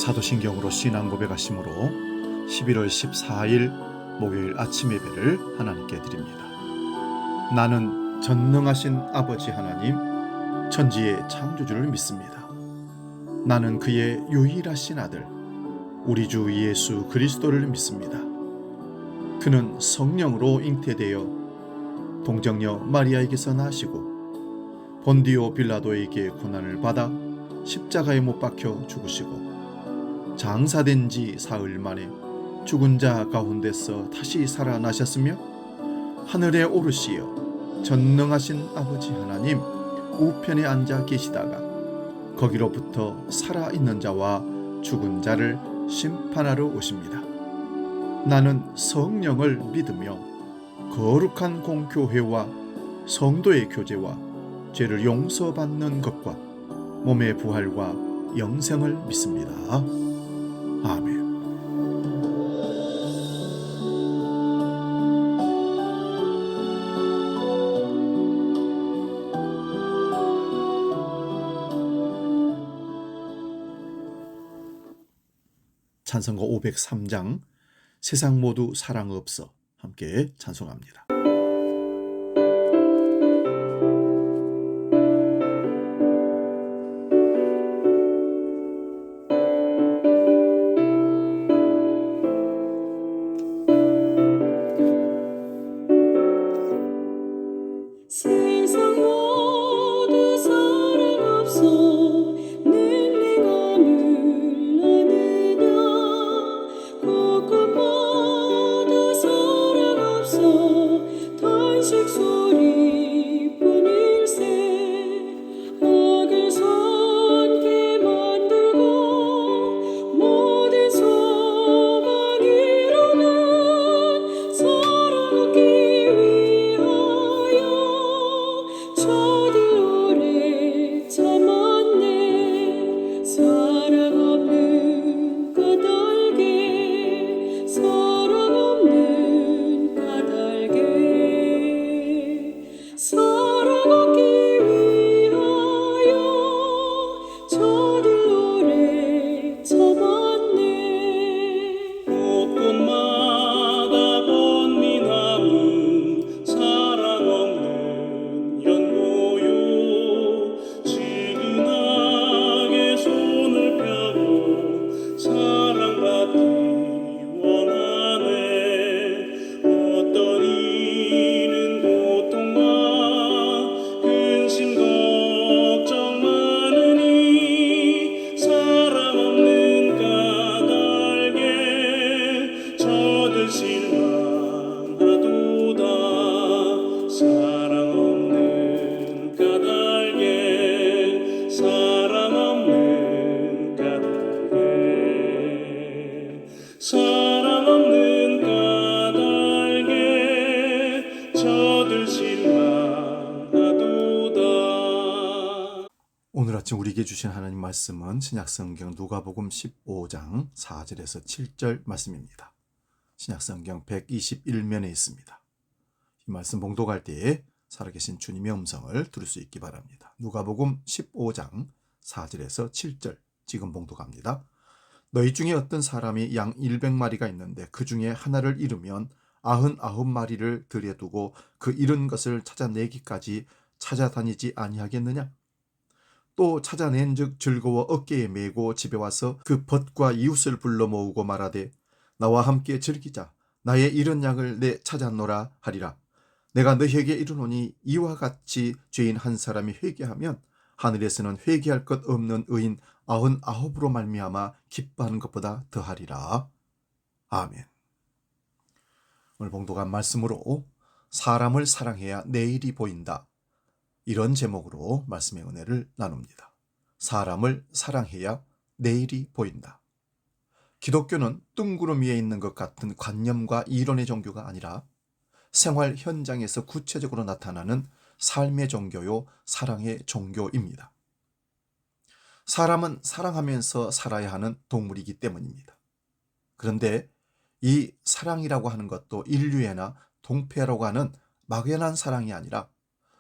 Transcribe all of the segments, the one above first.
사도신경으로 신앙 고백하심으로 11월 14일 목요일 아침 예배를 하나님께 드립니다. 나는 전능하신 아버지 하나님, 천지의 창조주를 믿습니다. 나는 그의 유일하신 아들, 우리 주 예수 그리스도를 믿습니다. 그는 성령으로 잉태되어 동정녀 마리아에게서 나시고 본디오 빌라도에게 고난을 받아 십자가에 못 박혀 죽으시고 장사된 지 사흘 만에 죽은 자 가운데서 다시 살아나셨으며 하늘에 오르시어 전능하신 아버지 하나님 우편에 앉아 계시다가 거기로부터 살아있는 자와 죽은 자를 심판하러 오십니다. 나는 성령을 믿으며 거룩한 공교회와 성도의 교제와 죄를 용서받는 것과 몸의 부활과 영생을 믿습니다. 아멘. 찬송가 503장 세상 모두 사랑 없어 함께 찬송합니다. 세상 모두 사랑 없어 능리가 늘라느냐 곳곳마다 사랑 없어 탄식 소리뿐일세 악을 선케 만들고 모든 소망 이루는 사랑 얻기 위하여 저들 오래 참았네. 사랑 없는 까닭에 사랑 없는 까닭에 사랑 얻기 위하여 저들 오래 참았네. 곳곳마다 번민함은 사랑 없는 연고요. 지근하게 손을 펴고 사랑받기 원하네. 어떤 이는 고통과 근심 걱정 많으니 사랑 없는 까닭에 저들 실망하도다. 사랑 없는 까닭에 사랑 없는 까닭에 사랑 없는 까닭에 저들 실망하도다. 오늘 아침 우리에게 주신 하나님 말씀은 신약성경 누가복음 15장 4절에서 7절 말씀입니다. 신약성경 121면에 있습니다. 이 말씀 봉독할 때에 살아계신 주님의 음성을 들을 수 있기 바랍니다. 누가복음 15장 4절에서 7절 지금 봉독합니다. 너희 중에 어떤 사람이 양 100마리가 있는데 그 중에 하나를 잃으면 99마리를 들여두고 그 잃은 것을 찾아내기까지 찾아다니지 아니하겠느냐? 또 찾아낸즉 즐거워 어깨에 메고 집에 와서 그 벗과 이웃을 불러 모으고 말하되 나와 함께 즐기자. 나의 잃은 양을 내 찾았노라 하리라. 내가 너희에게 이르노니 이와 같이 죄인 한 사람이 회개하면 하늘에서는 회개할 것 없는 의인 99으로 말미암아 기뻐하는 것보다 더하리라. 아멘. 오늘 봉독한 말씀으로 사람을 사랑해야 내일이 보인다. 이런 제목으로 말씀의 은혜를 나눕니다. 사람을 사랑해야 내일이 보인다. 기독교는 뜬구름 위에 있는 것 같은 관념과 이론의 종교가 아니라 생활 현장에서 구체적으로 나타나는 삶의 종교요, 사랑의 종교입니다. 사람은 사랑하면서 살아야 하는 동물이기 때문입니다. 그런데 이 사랑이라고 하는 것도 인류애나 동폐라고 하는 막연한 사랑이 아니라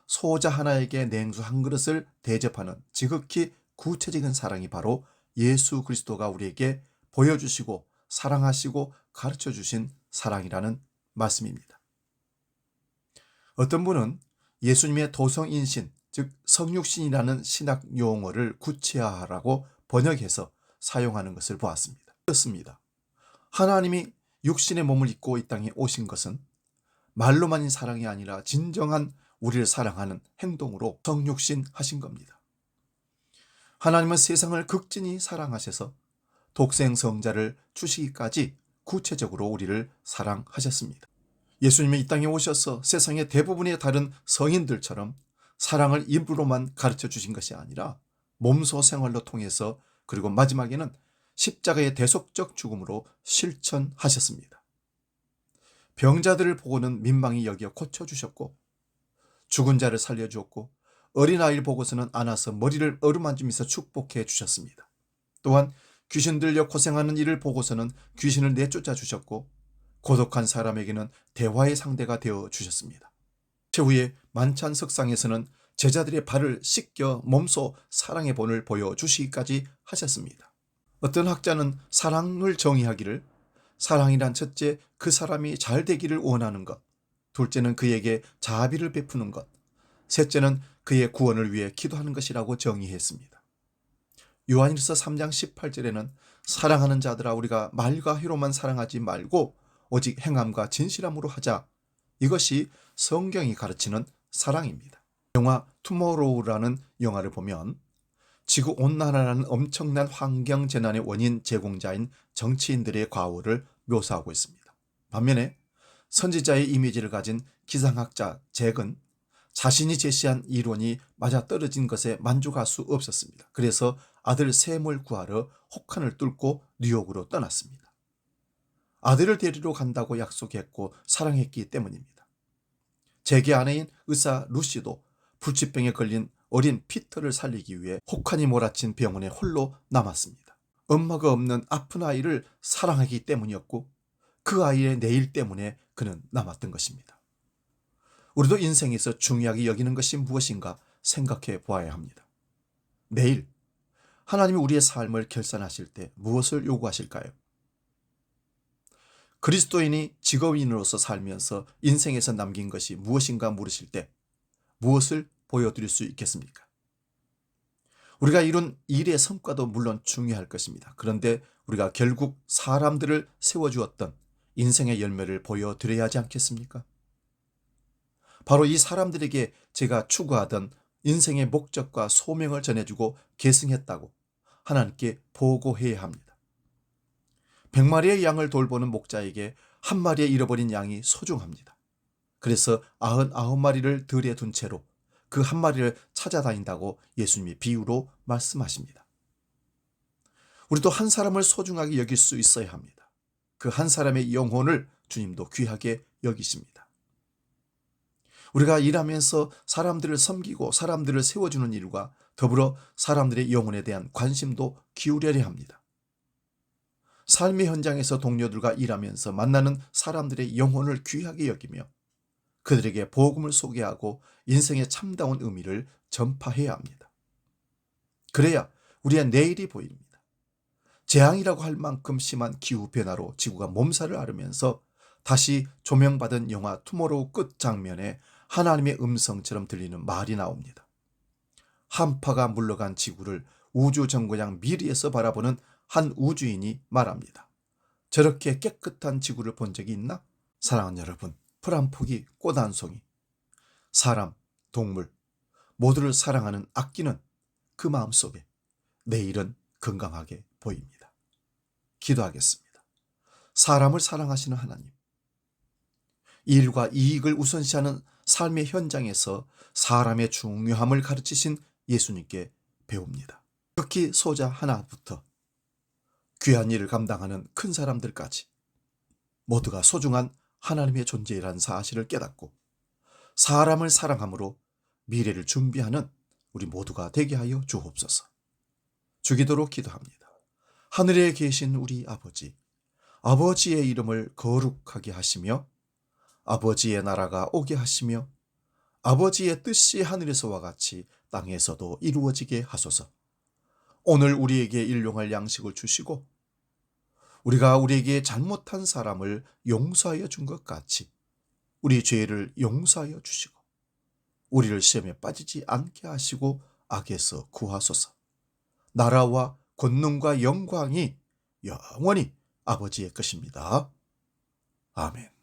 소자 하나에게 냉수 한 그릇을 대접하는 지극히 구체적인 사랑이 바로 예수 그리스도가 우리에게 보여주시고 사랑하시고 가르쳐 주신 사랑이라는 말씀입니다. 어떤 분은 예수님의 도성인신, 즉 성육신이라는 신학 용어를 구체화하라고 번역해서 사용하는 것을 보았습니다. 그렇습니다. 하나님이 육신의 몸을 입고 이 땅에 오신 것은 말로만인 사랑이 아니라 진정한 우리를 사랑하는 행동으로 성육신 하신 겁니다. 하나님은 세상을 극진히 사랑하셔서 독생 성자를 주시기까지 구체적으로 우리를 사랑하셨습니다. 예수님이 이 땅에 오셔서 세상의 대부분의 다른 성인들처럼 사랑을 입으로만 가르쳐 주신 것이 아니라 몸소 생활로 통해서 그리고 마지막에는 십자가의 대속적 죽음으로 실천하셨습니다. 병자들을 보고는 민망히 여겨 고쳐주셨고 죽은 자를 살려주었고 어린아이를 보고서는 안아서 머리를 어루만지면서 축복해 주셨습니다. 또한 귀신 들려 고생하는 이를 보고서는 귀신을 내쫓아 주셨고 고독한 사람에게는 대화의 상대가 되어 주셨습니다. 최후의 만찬 석상에서는 제자들의 발을 씻겨 몸소 사랑의 본을 보여주시기까지 하셨습니다. 어떤 학자는 사랑을 정의하기를 사랑이란 첫째, 그 사람이 잘 되기를 원하는 것, 둘째는 그에게 자비를 베푸는 것, 셋째는 그의 구원을 위해 기도하는 것이라고 정의했습니다. 요한일서 3장 18절에는 사랑하는 자들아 우리가 말과 혀로만 사랑하지 말고 오직 행함과 진실함으로 하자. 이것이 성경이 가르치는 사랑입니다. 영화 투모로우라는 영화를 보면 지구온난화라는 엄청난 환경재난의 원인 제공자인 정치인들의 과오를 묘사하고 있습니다. 반면에 선지자의 이미지를 가진 기상학자 잭은 자신이 제시한 이론이 맞아떨어진 것에 만족할 수 없었습니다. 그래서 아들 샘을 구하러 혹한을 뚫고 뉴욕으로 떠났습니다. 아들을 데리러 간다고 약속했고 사랑했기 때문입니다. 잭의 아내인 의사 루시도 불치병에 걸린 어린 피터를 살리기 위해 혹한이 몰아친 병원에 홀로 남았습니다. 엄마가 없는 아픈 아이를 사랑하기 때문이었고 그 아이의 내일 때문에 그는 남았던 것입니다. 우리도 인생에서 중요하게 여기는 것이 무엇인가 생각해 보아야 합니다. 내일 하나님이 우리의 삶을 결산하실 때 무엇을 요구하실까요? 그리스도인이 직업인으로서 살면서 인생에서 남긴 것이 무엇인가 물으실 때 무엇을 보여드릴 수 있겠습니까? 우리가 이룬 일의 성과도 물론 중요할 것입니다. 그런데 우리가 결국 사람들을 세워주었던 인생의 열매를 보여드려야 하지 않겠습니까? 바로 이 사람들에게 제가 추구하던 인생의 목적과 소명을 전해주고 계승했다고 하나님께 보고해야 합니다. 100마리의 양을 돌보는 목자에게 한 마리의 잃어버린 양이 소중합니다. 그래서 99마리를 들에 둔 채로 그 한 마리를 찾아다닌다고 예수님이 비유로 말씀하십니다. 우리도 한 사람을 소중하게 여길 수 있어야 합니다. 그 한 사람의 영혼을 주님도 귀하게 여기십니다. 우리가 일하면서 사람들을 섬기고 사람들을 세워주는 일과 더불어 사람들의 영혼에 대한 관심도 기울여야 합니다. 삶의 현장에서 동료들과 일하면서 만나는 사람들의 영혼을 귀하게 여기며 그들에게 복음을 소개하고 인생의 참다운 의미를 전파해야 합니다. 그래야 우리의 내일이 보입니다. 재앙이라고 할 만큼 심한 기후변화로 지구가 몸살을 앓으면서 다시 조명받은 영화 투모로우 끝 장면에 하나님의 음성처럼 들리는 말이 나옵니다. 한파가 물러간 지구를 우주정거장 미리에서 바라보는 한 우주인이 말합니다. 저렇게 깨끗한 지구를 본 적이 있나? 사랑하는 여러분, 풀 한 포기, 꽃 한 송이, 사람, 동물 모두를 사랑하는 아끼는 그 마음속에 내일은 건강하게 보입니다. 기도하겠습니다. 사람을 사랑하시는 하나님, 일과 이익을 우선시하는 삶의 현장에서 사람의 중요함을 가르치신 예수님께 배웁니다. 특히 소자 하나부터 귀한 일을 감당하는 큰 사람들까지 모두가 소중한 하나님의 존재라는 사실을 깨닫고 사람을 사랑함으로 미래를 준비하는 우리 모두가 되게 하여 주옵소서. 주기도로 기도합니다. 하늘에 계신 우리 아버지, 아버지의 이름을 거룩하게 하시며 아버지의 나라가 오게 하시며 아버지의 뜻이 하늘에서와 같이 땅에서도 이루어지게 하소서. 오늘 우리에게 일용할 양식을 주시고 우리가 우리에게 잘못한 사람을 용서하여 준 것 같이 우리 죄를 용서하여 주시고 우리를 시험에 빠지지 않게 하시고 악에서 구하소서. 나라와 권능과 영광이 영원히 아버지의 것입니다. 아멘.